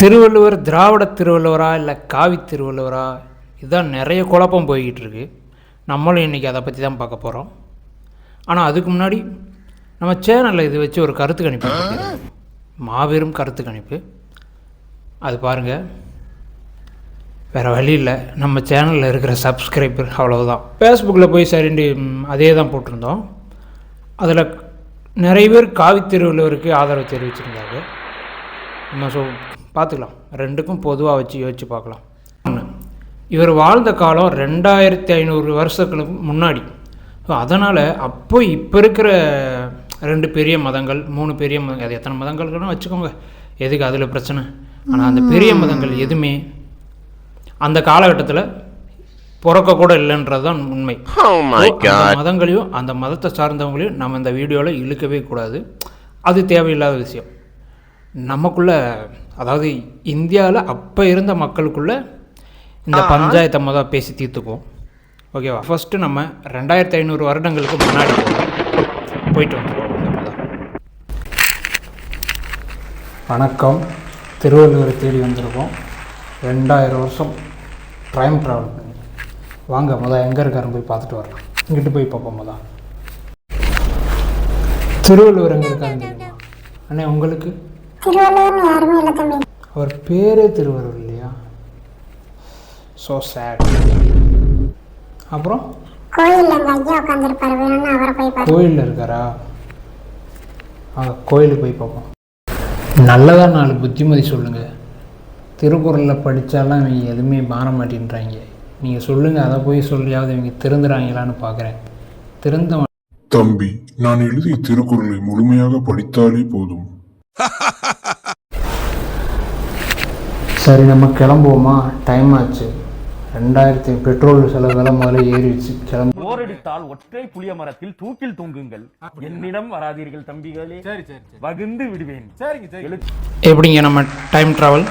திருவள்ளுவர் திராவிட திருவள்ளுவரா இல்லை காவி திருவள்ளுவரா, இதுதான் நிறைய குழப்பம் போய்கிட்டு இருக்கு. நம்மளும் இன்றைக்கி அதை பற்றி தான் பார்க்க போகிறோம். ஆனால் அதுக்கு முன்னாடி நம்ம சேனலில் இது வச்சு ஒரு கருத்து கணிப்பு, மாபெரும் கருத்து கணிப்பு. அது பாருங்கள், வேறு வழி இல்லை, நம்ம சேனலில் இருக்கிற சப்ஸ்கிரைபர் அவ்வளவுதான். ஃபேஸ்புக்கில் போய் சரிண்டு அதே தான் போட்டிருந்தோம். அதில் நிறைய பேர் காவி திருவள்ளுவருக்கு ஆதரவு தெரிவிச்சிருந்தாங்க. நம்ம பார்த்துக்கலாம், ரெண்டுக்கும் பொதுவாக வச்சு யோசித்து பார்க்கலாம். இவர் வாழ்ந்த காலம் 2500 வருஷங்களுக்கு முன்னாடி. ஸோ அதனால் அப்போ இப்போ இருக்கிற 2 பெரிய மதங்கள், 3 பெரிய மதங்கள், அது எத்தனை மதங்கள்னு வச்சுக்கோங்க, எதுக்கு அதில் பிரச்சனை. ஆனால் அந்த பெரிய மதங்கள் எதுவுமே அந்த காலகட்டத்தில் பிறக்கக்கூட இல்லைன்றது தான் உண்மை. மதங்களையும் அந்த மதத்தை சார்ந்தவங்களையும் நம்ம இந்த வீடியோவில் இழுக்கவே கூடாது. அது தேவையில்லாத விஷயம். நமக்குள்ளே, அதாவது இந்தியாவில் அப்போ இருந்த மக்களுக்குள்ளே இந்த பஞ்சாயத்தை முதல் பேசி தீர்த்துக்குவோம், ஓகேவா? ஃபஸ்ட்டு நம்ம 2500 வருடங்களுக்கு முன்னாடி போயிட்டு வந்துடுவோம். வணக்கம், திருவள்ளுவரை தேடி வந்திருக்கோம். 2000 வருஷம் டைம் ட்ராவல் பண்ணி வாங்க. எங்கே இருக்காருன்னு போய் பார்த்துட்டு வரலாம். இங்கிட்டு போய் பார்ப்போம். திருவள்ளுவர் எங்கே இருக்காருன்னு தெரியுமா அண்ணே உங்களுக்கு? அவர் பேரே திருவள்ளுவர் இல்லையா? So sad. அப்புறம் கோயிலில் இருக்காரா? கோயிலுக்கு போய் பார்ப்போம். நல்லதாக 4 புத்திமதி சொல்லுங்கள். திருக்குறளில் படித்தாலாம் இவங்க எதுவுமே மாற மாட்டேன்றாங்க. நீங்கள் சொல்லுங்கள், அதை போய் சொல்லியாவது இவங்க திருந்துறாங்களான்னு பார்க்குறேன். திருந்த தம்பி, நான் எழுதிய திருக்குறளை முழுமையாக படித்தாலே போதும். சரி, நம்ம கிளம்புவோமா? டைம் ஆச்சு. 2000 பெட்ரோல் செலவெல்லாம் முதல்ல ஏறிடுச்சு. கிளம்பு. போரடித்தால் ஒற்றை புளிய மரத்தில் தூக்கில் தொங்குங்கள், என்னிடம் வராதீர்கள் தம்பிகளே, வகுந்து விடுவேன். எப்படிங்க நம்ம டைம் ட்ராவல்?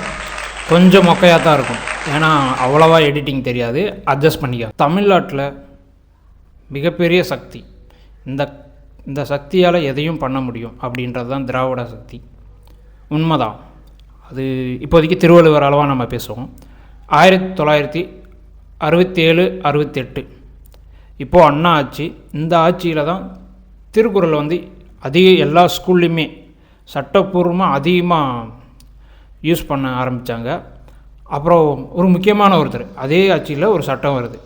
கொஞ்சம் மொக்கையாக தான் இருக்கும், ஏன்னா அவ்வளோவா எடிட்டிங் தெரியாது, அட்ஜஸ்ட் பண்ணிக்க. தமிழ்நாட்டில் மிகப்பெரிய சக்தி, இந்த சக்தியால் எதையும் பண்ண முடியும் அப்படின்றது தான் திராவிட சக்தி. உண்மைதான். அது இப்போதைக்கு திருவள்ளுவர் அளவாக நம்ம பேசுவோம். 1967, 68 இப்போது அண்ணா ஆட்சி. இந்த ஆட்சியில் தான் திருக்குறள் எல்லா ஸ்கூல்லையுமே சட்டப்பூர்வமாக அதிகமாக யூஸ் பண்ண ஆரம்பித்தாங்க. அப்புறம் ஒரு முக்கியமான ஒருத்தர், அதே ஆட்சியில் ஒரு சட்டம் வருது.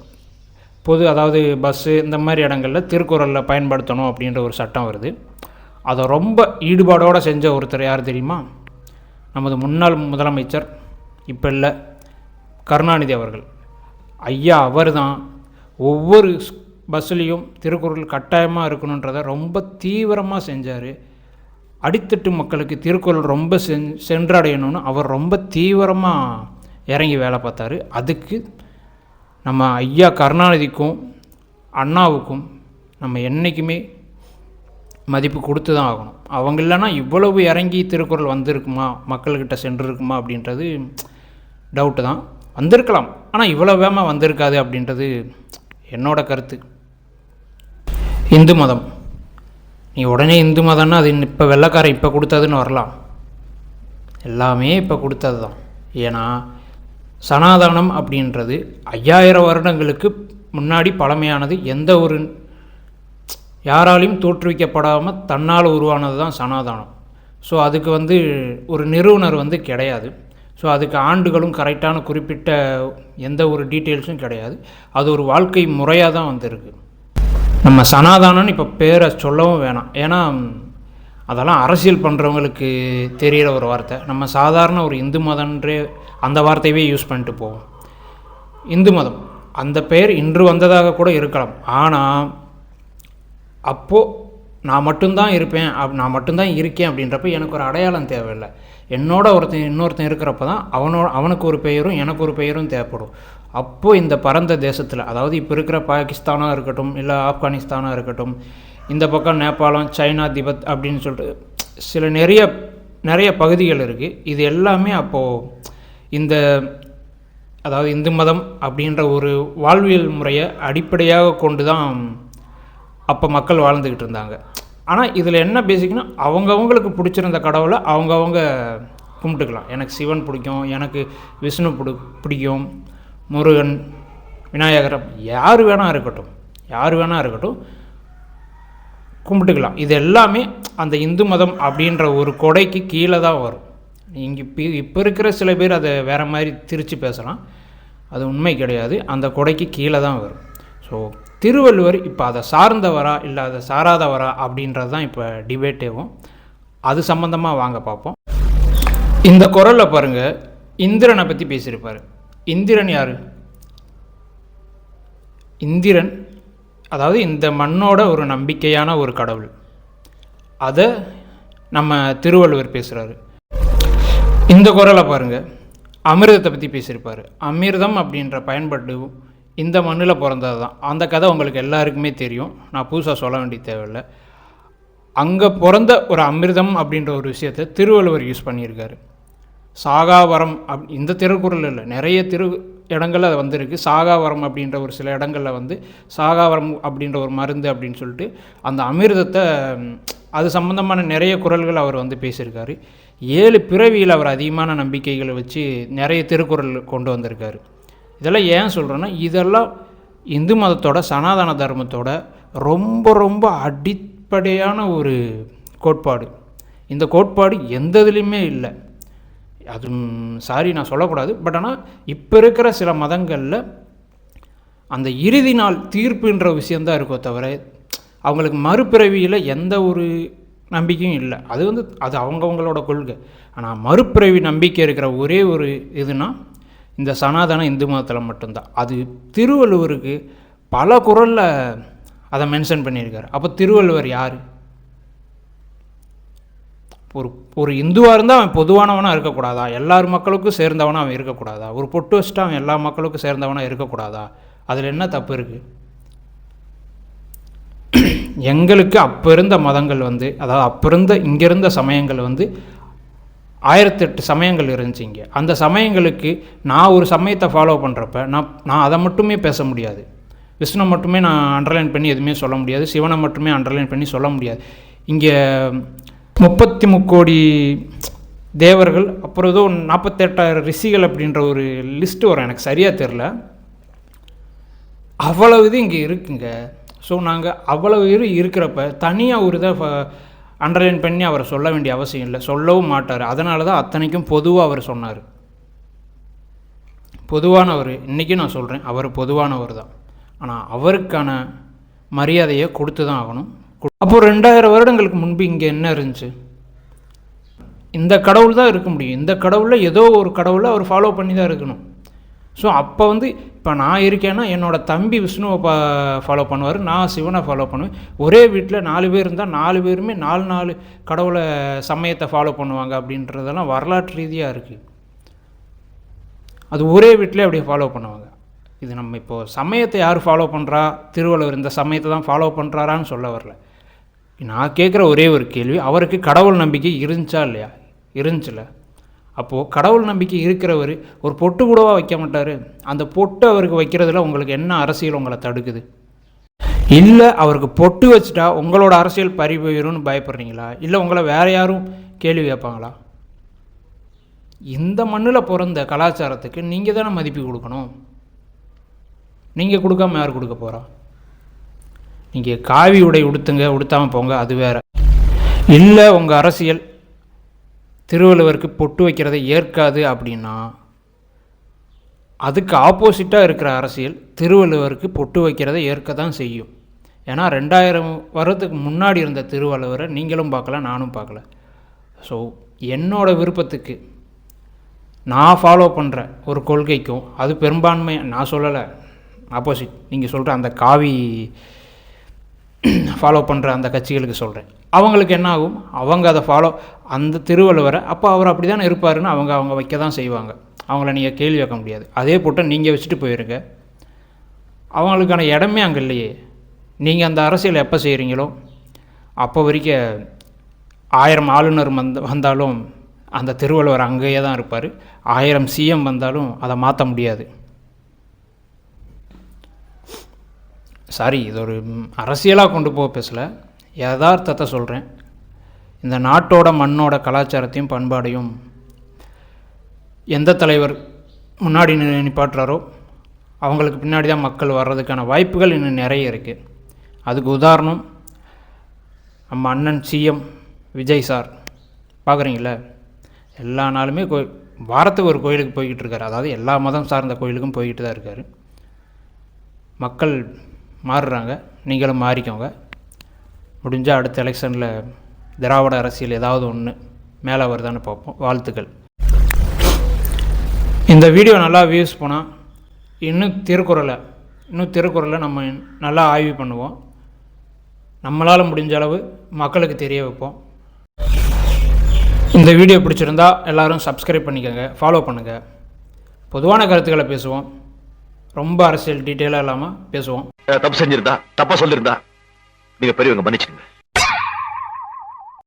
அதாவது பஸ்ஸு இந்த மாதிரி இடங்களில் திருக்குறளில் பயன்படுத்தணும் அப்படின்ற ஒரு சட்டம் வருது. அதை ரொம்ப ஈடுபாடோடு செஞ்ச ஒருத்தர் யார் தெரியுமா? நமது முன்னாள் முதலமைச்சர், இப்போ இல்லை, கருணாநிதி அவர்கள். ஐயா அவர் தான் ஒவ்வொரு பஸ்ஸுலேயும் திருக்குறள் கட்டாயமாக இருக்கணுன்றதை ரொம்ப தீவிரமாக செஞ்சார். அடித்தட்டு மக்களுக்கு திருக்குறள் ரொம்ப சென்றடையணும்னு அவர் ரொம்ப தீவிரமாக இறங்கி வேலை பார்த்தாரு. அதுக்கு நம்ம ஐயா கருணாநிதிக்கும் அண்ணாவுக்கும் நம்ம என்றைக்குமே மதிப்பு கொடுத்து தான் ஆகணும். அவங்க இல்லைன்னா இவ்வளவு இறங்கி திருக்குறள் வந்திருக்குமா, மக்கள்கிட்ட சென்றிருக்குமா அப்படின்றது டவுட்டு தான். வந்திருக்கலாம், ஆனால் இவ்வளோ வேகமாக வந்திருக்காது அப்படின்றது என்னோட கருத்து. இந்து மதம், நீ உடனே இந்து மதம்னா அது இப்போ வெள்ளைக்காரன் இப்போ கொடுத்ததுன்னு வரலாம். எல்லாமே இப்போ கொடுத்தது தான். ஏன்னா சனாதனம் அப்படின்றது 5000 வருடங்களுக்கு முன்னாடி பழமையானது. எந்த ஒரு யாராலையும் தோற்றுவிக்கப்படாமல் தன்னால் உருவானது தான் சனாதனம். ஸோ அதுக்கு ஒரு நிறுவனர் கிடையாது. ஸோ அதுக்கு ஆண்டுகளும் கரெக்டான குறிப்பிட்ட எந்த ஒரு டீட்டெயில்ஸும் கிடையாது. அது ஒரு வாழ்க்கை முறையாக தான் வந்திருக்கு. நம்ம சனாதனம்னு இப்போ பேரை சொல்லவும் வேணாம், ஏன்னா அதெல்லாம் அரசியல் பண்ணுறவங்களுக்கு தெரிகிற ஒரு வார்த்தை. நம்ம சாதாரண ஒரு இந்து மதம்ன்றே அந்த வார்த்தையவே யூஸ் பண்ணிட்டு போவோம். இந்து மதம் அந்த பெயர் இன்று வந்ததாக கூட இருக்கலாம். ஆனால் அப்போது நான் மட்டும்தான் இருப்பேன், நான் மட்டும்தான் இருக்கேன் அப்படின்றப்ப எனக்கு ஒரு அடையாளம் தேவையில்லை. என்னோட இன்னொருத்தன் இருக்கிறப்ப தான் அவனுக்கு ஒரு பெயரும் எனக்கு ஒரு பெயரும் தேவைப்படும். அப்போது இந்த பரந்த தேசத்தில், அதாவது இப்போ இருக்கிற பாகிஸ்தானாக இருக்கட்டும், இல்லை ஆப்கானிஸ்தானாக இருக்கட்டும், இந்த பக்கம் நேபாளம், சைனா, திபெத் அப்படின்னு சொல்லிட்டு சில நிறைய பகுதிகள் இருக்குது. இது எல்லாமே அப்போது அதாவது இந்து மதம் அப்படின்ற ஒரு வாழ்வியல் முறையை அடிப்படையாக கொண்டு தான் அப்போ மக்கள் வாழ்ந்துக்கிட்டு இருந்தாங்க. ஆனால் இதில் என்ன பேசிக்னா அவங்கவுங்களுக்கு பிடிச்சிருந்த கடவுளை அவங்கவுங்க கும்பிட்டுக்கலாம். எனக்கு சிவன் பிடிக்கும், எனக்கு விஷ்ணு பிடிக்கும், முருகன், விநாயகர், யார் வேணால் இருக்கட்டும் கும்பிட்டுக்கலாம். இது எல்லாமே அந்த இந்து மதம் அப்படின்ற ஒரு கொடைக்கு கீழே தான் வரும். இங்கே இப்போ இருக்கிற சில பேர் அதை வேறு மாதிரி திரித்து பேசலாம், அது உண்மை கிடையாது. அந்த கொடைக்கு கீழே தான் வரும். ஸோ திருவள்ளுவர் இப்போ அதை சார்ந்தவரா இல்லை அதை சாராதவரா அப்படின்றது தான் இப்போ டிபேட்டேவும். அது சம்மந்தமாக வாங்க பார்ப்போம். இந்த குறளில் பாருங்கள், இந்திரனை பற்றி பேசியிருப்பார். இந்திரன் யார்? இந்திரன் அதாவது இந்த மண்ணோட ஒரு நம்பிக்கையான ஒரு கடவுள். அதை நம்ம திருவள்ளுவர் பேசுகிறாரு. இந்த குறளை பாருங்கள், அமிர்தத்தை பற்றி பேசியிருப்பார். அமிர்தம் அப்படின்ற பயன்பாடு இந்த மண்ணில் பிறந்தது தான். அந்த கதை உங்களுக்கு எல்லாருக்குமே தெரியும், நான் புதுசாக சொல்ல வேண்டிய தேவையில்லை. அங்கே பிறந்த ஒரு அமிர்தம் அப்படின்ற ஒரு விஷயத்தை திருவள்ளுவர் யூஸ் பண்ணியிருக்காரு. சாகாவரம் இந்த திருக்குறள் இல்லை, நிறைய இடங்களில் அது வந்திருக்கு. சாகாவரம் அப்படின்ற ஒரு சில இடங்களில் வந்து சாகாவரம் அப்படின்ற ஒரு மருந்து அப்படின்னு சொல்லிட்டு அந்த அமிர்தத்தை அது சம்மந்தமான நிறைய குறள்கள் அவர் வந்து பேசியிருக்காரு. 7 பிறவியில் அவர் அதிகமான நம்பிக்கைகளை வச்சு நிறைய திருக்குறள் கொண்டு வந்திருக்காரு. இதெல்லாம் ஏன் சொல்கிறேன்னா, இதெல்லாம் இந்து மதத்தோட சனாதன தர்மத்தோட ரொம்ப ரொம்ப அடிப்படையான ஒரு கோட்பாடு. இந்த கோட்பாடு எந்த இதுலேயுமே இல்லை. அது சாரி நான் சொல்லக்கூடாது, பட் ஆனால் இப்போ இருக்கிற சில மதங்களில் அந்த இறுதி நாள் தீர்ப்புன்ற விஷயந்தான் இருக்கோ தவிர அவங்களுக்கு மறுபிறவியில் எந்த ஒரு நம்பிக்கையும் இல்லை. அது வந்து அது அவங்கவுங்களோட கொள்கை. ஆனால் மறுபிறவி நம்பிக்கை இருக்கிற ஒரே ஒரு இதுனா இந்த சனாதன இந்து மதத்தில் மட்டும்தான். அது திருவள்ளுவருக்கு பல குறளில் அதை மென்ஷன் பண்ணியிருக்காரு. அப்போ திருவள்ளுவர் யார்? ஒரு இந்துவாக இருந்தால் அவன் பொதுவானவனாக இருக்கக்கூடாதா? எல்லார் மக்களுக்கும் சேர்ந்தவனாக அவன் இருக்கக்கூடாதா? ஒரு பொட்டு வச்சுட்டு அவன் எல்லா மக்களுக்கும் சேர்ந்தவனாக இருக்கக்கூடாதா? அதில் என்ன தப்பு இருக்குது? எங்களுக்கு அப்போ இருந்த மதங்கள் வந்து, அதாவது அப்போ இருந்த இங்கே இருந்த சமயங்கள் வந்து 1008 சமயங்கள் இருந்துச்சு இங்கே. அந்த சமயங்களுக்கு நான் ஒரு சமயத்தை ஃபாலோ பண்ணுறப்ப நான் அதை மட்டுமே பேச முடியாது. விஷ்ணு மட்டுமே நான் அண்டர்லைன் பண்ணி எதுவுமே சொல்ல முடியாது, சிவனை மட்டுமே அண்டர்லைன் பண்ணி சொல்ல முடியாது. இங்கே 33 கோடி தேவர்கள், அப்புறம் ஏதோ 48,000 ரிஷிகள் அப்படின்ற ஒரு லிஸ்ட்டு வரும், எனக்கு சரியாக தெரில. அவ்வளவு இது இங்கே இருக்குங்க. ஸோ நாங்கள் அவ்வளவு இருக்கிறப்ப தனியாக ஒரு இதை அண்டர்லைன் பண்ணி அவரை சொல்ல வேண்டிய அவசியம் இல்லை, சொல்லவும் மாட்டார். அதனால தான் அத்தனைக்கும் பொதுவாக அவர் சொன்னார். பொதுவானவர், இன்றைக்கும் நான் சொல்கிறேன், அவர் பொதுவானவர் தான். ஆனால் அவருக்கான மரியாதையை கொடுத்து தான் ஆகணும். அப்போது 2000 வருடங்களுக்கு முன்பு இங்கே என்ன இருந்துச்சு? இந்த கடவுள் தான் இருக்க முடியும். இந்த கடவுளில் ஏதோ ஒரு கடவுளை அவர் ஃபாலோ பண்ணி தான் இருக்கணும். ஸோ அப்போ வந்து இப்போ நான் இருக்கேன்னா என்னோடய தம்பி விஷ்ணுவை ஃபாலோ பண்ணுவார், நான் சிவனை ஃபாலோ பண்ணுவேன். ஒரே வீட்டில் 4 பேர் இருந்தால் 4 பேருமே 4 கடவுளை சமயத்தை ஃபாலோ பண்ணுவாங்க அப்படின்றதெல்லாம் வரலாற்று ரீதியாக இருக்குது. அது ஒரே வீட்டிலே அப்படியே ஃபாலோ பண்ணுவாங்க. இது நம்ம இப்போது சமயத்தை யார் ஃபாலோ பண்ணுறா, திருவள்ளுவர் இந்த சமயத்தை தான் ஃபாலோ பண்ணுறாரான்னு சொல்ல வரல. நான் கேட்குற ஒரே ஒரு கேள்வி, அவருக்கு கடவுள் நம்பிக்கை இருந்துச்சா இல்லையா? இருந்துச்சுல. அப்போது கடவுள் நம்பிக்கை இருக்கிறவர் ஒரு பொட்டு கூடவா வைக்க மாட்டார்? அந்த பொட்டு அவருக்கு வைக்கிறதுல உங்களுக்கு என்ன அரசியல் உங்களை தடுக்குது? இல்லை அவருக்கு பொட்டு வச்சுட்டா உங்களோட அரசியல் பறி போயிடும்னு பயப்படுறீங்களா? இல்லை உங்களை வேறு யாரும் கேள்வி கேட்பாங்களா? இந்த மண்ணில் பிறந்த கலாச்சாரத்துக்கு நீங்கள் தானே மதிப்பு கொடுக்கணும். நீங்கள் கொடுக்காம யார் கொடுக்க போகிறா? நீங்கள் காவி உடை உடுத்துங்க, உடுத்தாமல் போங்க, அது வேறு. இல்லை உங்கள் அரசியல் திருவள்ளுவருக்கு பொட்டு வைக்கிறதை ஏற்காது அப்படின்னா அதுக்கு ஆப்போசிட்டாக இருக்கிற அரசியல் திருவள்ளுவருக்கு பொட்டு வைக்கிறதை ஏற்க தான் செய்யும். ஏன்னா 2000 வருடத்துக்கு முன்னாடி இருந்த திருவள்ளுவரை நீங்களும் பார்க்கல, நானும் பார்க்கல. ஸோ என்னோடய விருப்பத்துக்கு நான் ஃபாலோ பண்ணுற ஒரு கொள்கைக்கும், அது பெரும்பான்மை நான் சொல்லலை, ஆப்போசிட் நீங்கள் சொல்கிற அந்த காவி ஃபாலோ பண்ணுற அந்த கட்சிகளுக்கு சொல்கிறேன். அவங்களுக்கு என்ன ஆகும்? அவங்க அதை ஃபாலோ அந்த திருவள்ளுவரை அப்போ அவர் அப்படி தானே இருப்பாருன்னு அவங்க வைக்க தான் செய்வாங்க. அவங்கள நீங்கள் கேள்வி கேட்க முடியாது. அதே போட்டு நீங்கள் வச்சுட்டு போயிருங்க, அவங்களுக்கான இடமே அங்கே இல்லையே. நீங்கள் அந்த அரசியல் எப்போ செய்கிறீங்களோ அப்போ வரைக்கும் 1000 ஆளுநர் வந்தாலும் அந்த திருவள்ளுவர் அங்கேயே தான் இருப்பார். 1000 சிஎம் வந்தாலும் அதை மாற்ற முடியாது. சாரி, இது ஒரு அரசியலாக கொண்டு போக பேசலை, யதார்த்தத்தை சொல்கிறேன். இந்த நாட்டோட மண்ணோட கலாச்சாரத்தையும் பண்பாடையும் எந்த தலைவர் முன்னாடி நிப்பாட்டுறாரோ அவங்களுக்கு பின்னாடி தான் மக்கள் வர்றதுக்கான வாய்ப்புகள் இன்னும் நிறைய இருக்குது. அதுக்கு உதாரணம் நம்ம அண்ணன் சிஎம் விஜய் சார். பார்க்குறீங்களா, எல்லா நாளுமே வாரத்துக்கு ஒரு கோயிலுக்கு போய்கிட்டு இருக்காரு. அதாவது எல்லா மதம் சார்ந்த கோயிலுக்கும் போய்கிட்டு தான் இருக்கார். மக்கள் மாறுறாங்க, நீங்களும் மாறிக்கோங்க. முடிஞ்சால் அடுத்த எலெக்ஷனில் திராவிட அரசியல் ஏதாவது ஒன்று மேலே வருதான்னு பார்ப்போம். வாழ்த்துக்கள். இந்த வீடியோ நல்லா வியூஸ் போனால் இன்னும் திருக்குறளை நம்ம நல்லா ஆய்வு பண்ணுவோம். நம்மளால் முடிஞ்ச அளவு மக்களுக்கு தெரிய வைப்போம். இந்த வீடியோ பிடிச்சிருந்தா எல்லோரும் சப்ஸ்கிரைப் பண்ணிக்கோங்க, ஃபாலோ பண்ணுங்கள். பொதுவான கருத்துக்களை பேசுவோம், ரொம்ப அரசியல் டீட்டெயிலாக இல்லாமல் பேசுவோம். தப்பு செஞ்சிருந்தா, தப்பாக சொல்லியிருந்தா நீங்கள் பெரியவங்க மன்னிச்சுங்க.